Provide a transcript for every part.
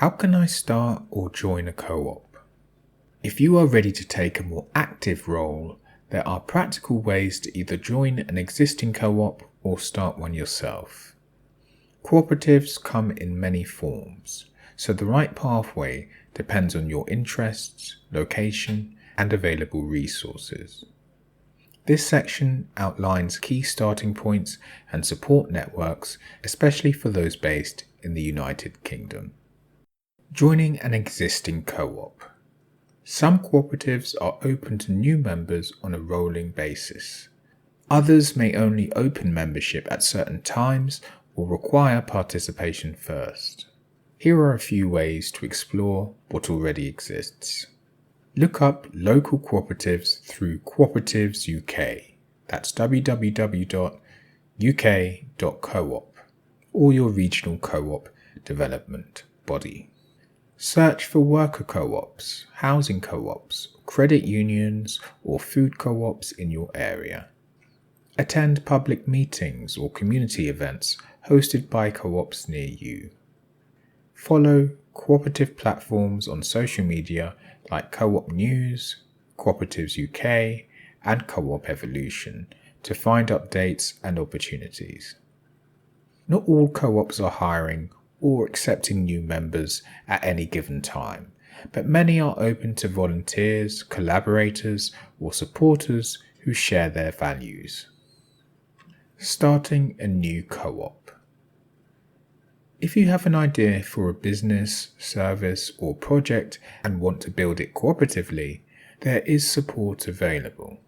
How can I start or join a co-op? If you are ready to take a more active role, there are practical ways to either join an existing co-op or start one yourself. Cooperatives come in many forms, so the right pathway depends on your interests, location, and available resources. This section outlines key starting points and support networks, especially for those based in the United Kingdom. Joining an existing co-op. Some cooperatives are open to new members on a rolling basis. Others may only open membership at certain times or require participation first. Here are a few ways to explore what already exists. Look up local cooperatives through Cooperatives UK, that's www.uk.coop, or your regional co-op development body. Search for worker co-ops, housing co-ops, credit unions, or food co-ops in your area. Attend public meetings or community events hosted by co-ops near you. Follow cooperative platforms on social media like Co-op News, Cooperatives UK, and Co-op Evolution to find updates and opportunities. Not all co-ops are hiring or accepting new members at any given time, but many are open to volunteers, collaborators, or supporters who share their values. Starting a new co-op. If you have an idea for a business, service, or project and want to build it cooperatively, there is support available.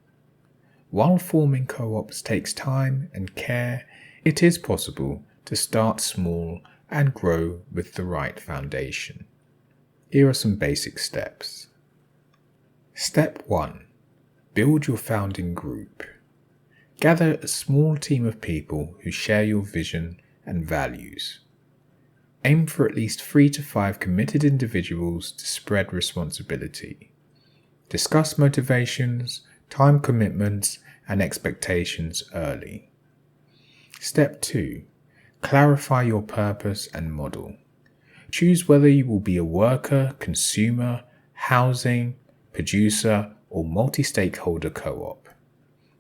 While forming co-ops takes time and care, it is possible to start small and grow with the right foundation. Here are some basic steps. Step 1. Build your founding group. Gather a small team of people who share your vision and values. Aim for at least 3 to 5 committed individuals to spread responsibility. Discuss motivations, time commitments, and expectations early. Step 2. Clarify your purpose and model. Choose whether you will be a worker, consumer, housing, producer, or multi-stakeholder co-op.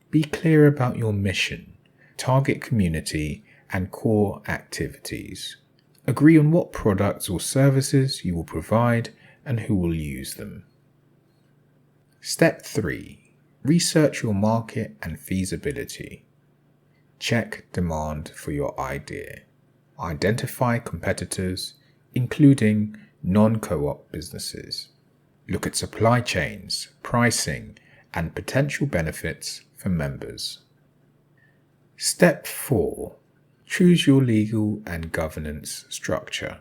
Be clear about your mission, target community, and core activities. Agree on what products or services you will provide and who will use them. Step 3. Research your market and feasibility. Check demand for your idea. Identify competitors, including non-co-op businesses. Look at supply chains, pricing, and potential benefits for members. Step 4. Choose your legal and governance structure.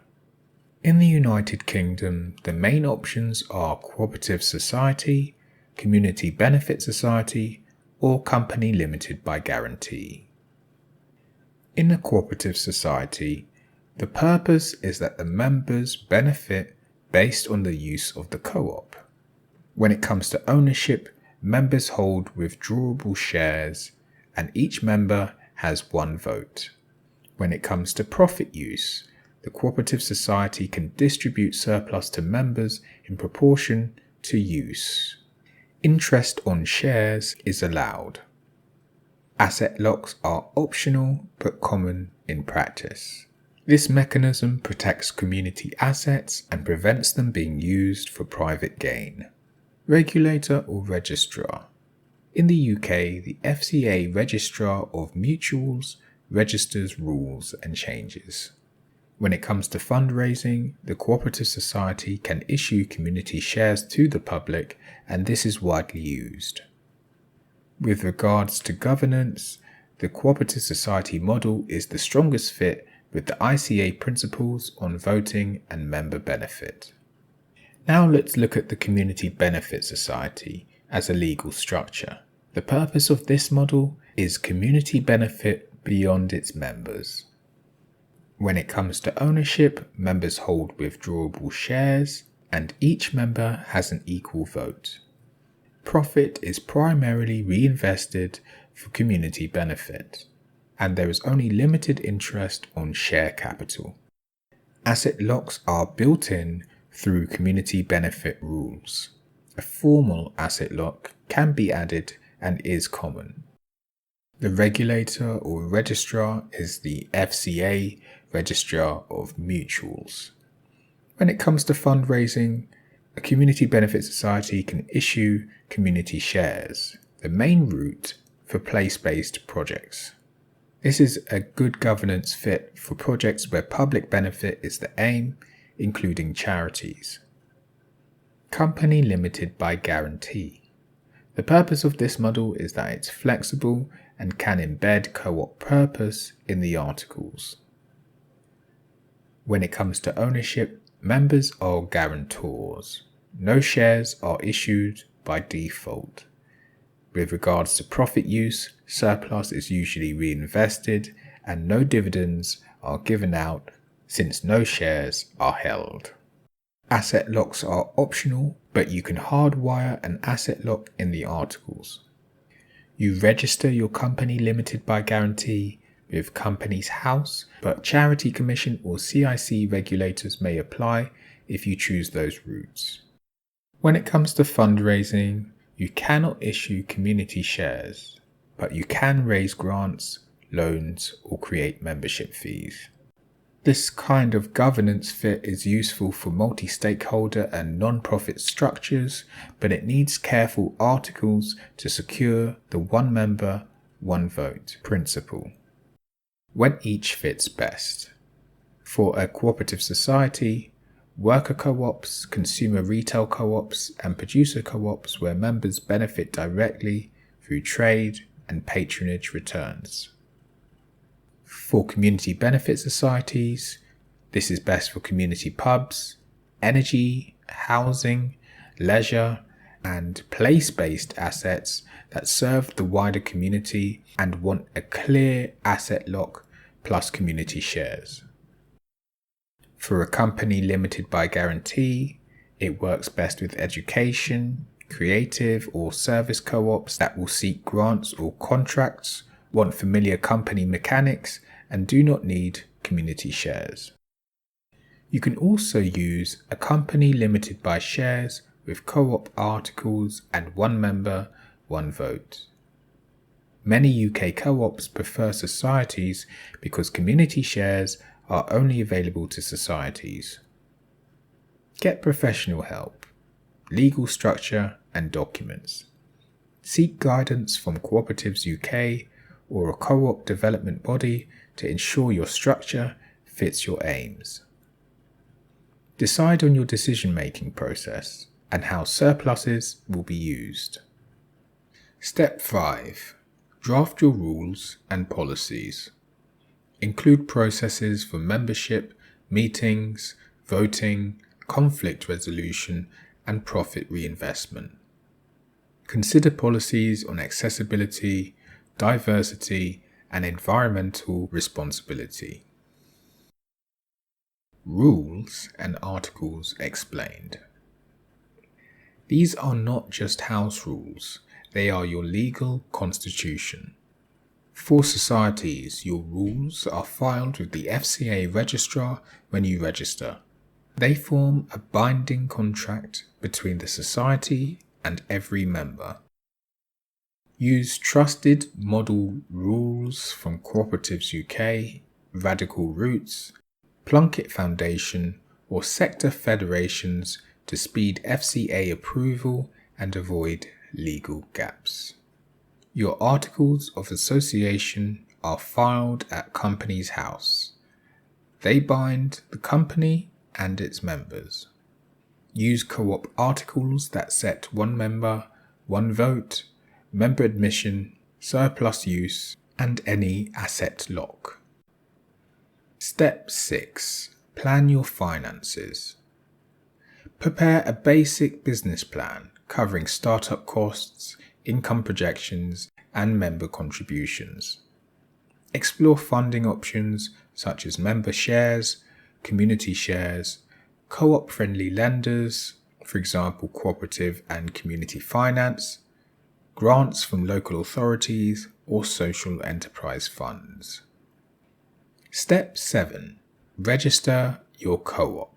In the United Kingdom, the main options are cooperative society, community benefit society, or company limited by guarantee. In a cooperative society, the purpose is that the members benefit based on the use of the co-op. When it comes to ownership, members hold withdrawable shares, and each member has 1 vote. When it comes to profit use, the cooperative society can distribute surplus to members in proportion to use. Interest on shares is allowed. Asset locks are optional but common in practice. This mechanism protects community assets and prevents them being used for private gain. Regulator or registrar. In the UK, the FCA Registrar of Mutuals registers rules and changes. When it comes to fundraising, the cooperative society can issue community shares to the public, and this is widely used. With regards to governance, the cooperative society model is the strongest fit with the ICA principles on voting and member benefit. Now let's look at the community benefit society as a legal structure. The purpose of this model is community benefit beyond its members. When it comes to ownership, members hold withdrawable shares, and each member has an equal vote. Profit is primarily reinvested for community benefit, and there is only limited interest on share capital. Asset locks are built in through community benefit rules. A formal asset lock can be added and is common. The regulator or registrar is the FCA, Registrar of Mutuals. When it comes to fundraising, a community benefit society can issue community shares, the main route for place-based projects. This is a good governance fit for projects where public benefit is the aim, including charities. Company limited by guarantee. The purpose of this model is that it's flexible and can embed co-op purpose in the articles. When it comes to ownership, members are guarantors. No shares are issued by default. With regards to profit use, surplus is usually reinvested and no dividends are given out since no shares are held. Asset locks are optional, but you can hardwire an asset lock in the articles. You register your company limited by guarantee with Companies House, but Charity Commission or CIC regulators may apply if you choose those routes. When it comes to fundraising, you cannot issue community shares, but you can raise grants, loans, or create membership fees. This kind of governance fit is useful for multi-stakeholder and non-profit structures, but it needs careful articles to secure the one member, one vote principle. When each fits best. For a cooperative society, worker co-ops, consumer retail co-ops, and producer co-ops where members benefit directly through trade and patronage returns. For community benefit societies, this is best for community pubs, energy, housing, leisure, and place-based assets that serve the wider community and want a clear asset lock plus community shares. For a company limited by guarantee, it works best with education, creative or service co-ops that will seek grants or contracts, want familiar company mechanics, and do not need community shares. You can also use a company limited by shares with co-op articles and one member, one vote. Many UK co-ops prefer societies because community shares are only available to societies. Get professional help, legal structure and documents. Seek guidance from Cooperatives UK or a co-op development body to ensure your structure fits your aims. Decide on your decision-making process and how surpluses will be used. Step 5. Draft your rules and policies. Include processes for membership, meetings, voting, conflict resolution, and profit reinvestment. Consider policies on accessibility, diversity, and environmental responsibility. Rules and articles explained. These are not just house rules, they are your legal constitution. For societies, your rules are filed with the FCA registrar when you register. They form a binding contract between the society and every member. Use trusted model rules from Cooperatives UK, Radical Roots, Plunkett Foundation, or sector federations to speed FCA approval and avoid legal gaps. Your articles of association are filed at Companies House. They bind the company and its members. Use co-op articles that set one member, one vote, member admission, surplus use, and any asset lock. Step 6. Plan your finances. Prepare a basic business plan covering startup costs, income projections, and member contributions. Explore funding options such as member shares, community shares, co-op friendly lenders, for example cooperative and community finance, grants from local authorities, or social enterprise funds. Step 7. Register your co-op.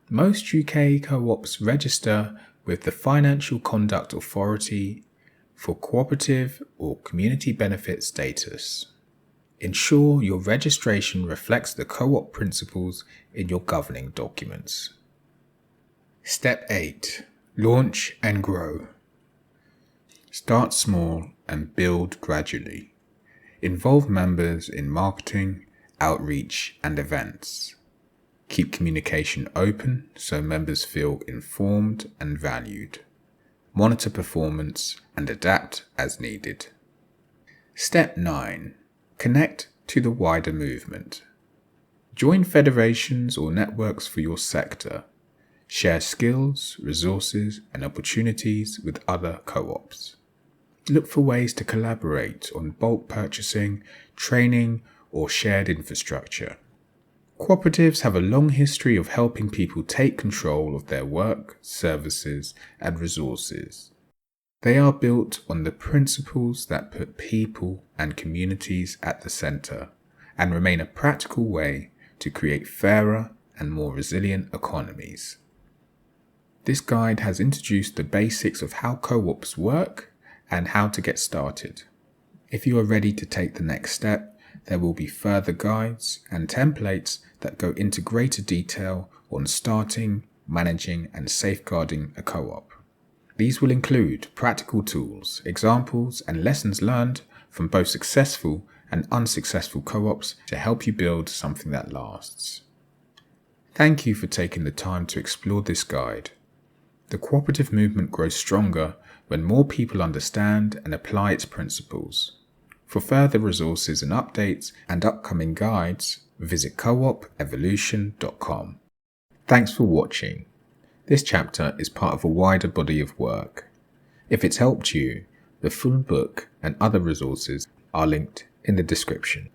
Most UK co-ops register with the Financial Conduct Authority for cooperative or community benefit status. Ensure your registration reflects the co-op principles in your governing documents. Step 8. Launch and grow. Start small and build gradually. Involve members in marketing, outreach, and events. Keep communication open so members feel informed and valued. Monitor performance and adapt as needed. Step 9. Connect to the wider movement. Join federations or networks for your sector. Share skills, resources, and opportunities with other co-ops. Look for ways to collaborate on bulk purchasing, training, or shared infrastructure. Cooperatives have a long history of helping people take control of their work, services, and resources. They are built on the principles that put people and communities at the center and remain a practical way to create fairer and more resilient economies. This guide has introduced the basics of how co-ops work and how to get started. If you are ready to take the next step, there will be further guides and templates that go into greater detail on starting, managing, and safeguarding a co-op. These will include practical tools, examples, and lessons learned from both successful and unsuccessful co-ops to help you build something that lasts. Thank you for taking the time to explore this guide. The cooperative movement grows stronger when more people understand and apply its principles. For further resources and updates and upcoming guides, visit coopevolution.com. Thanks for watching. This chapter is part of a wider body of work. If it's helped you, the full book and other resources are linked in the description.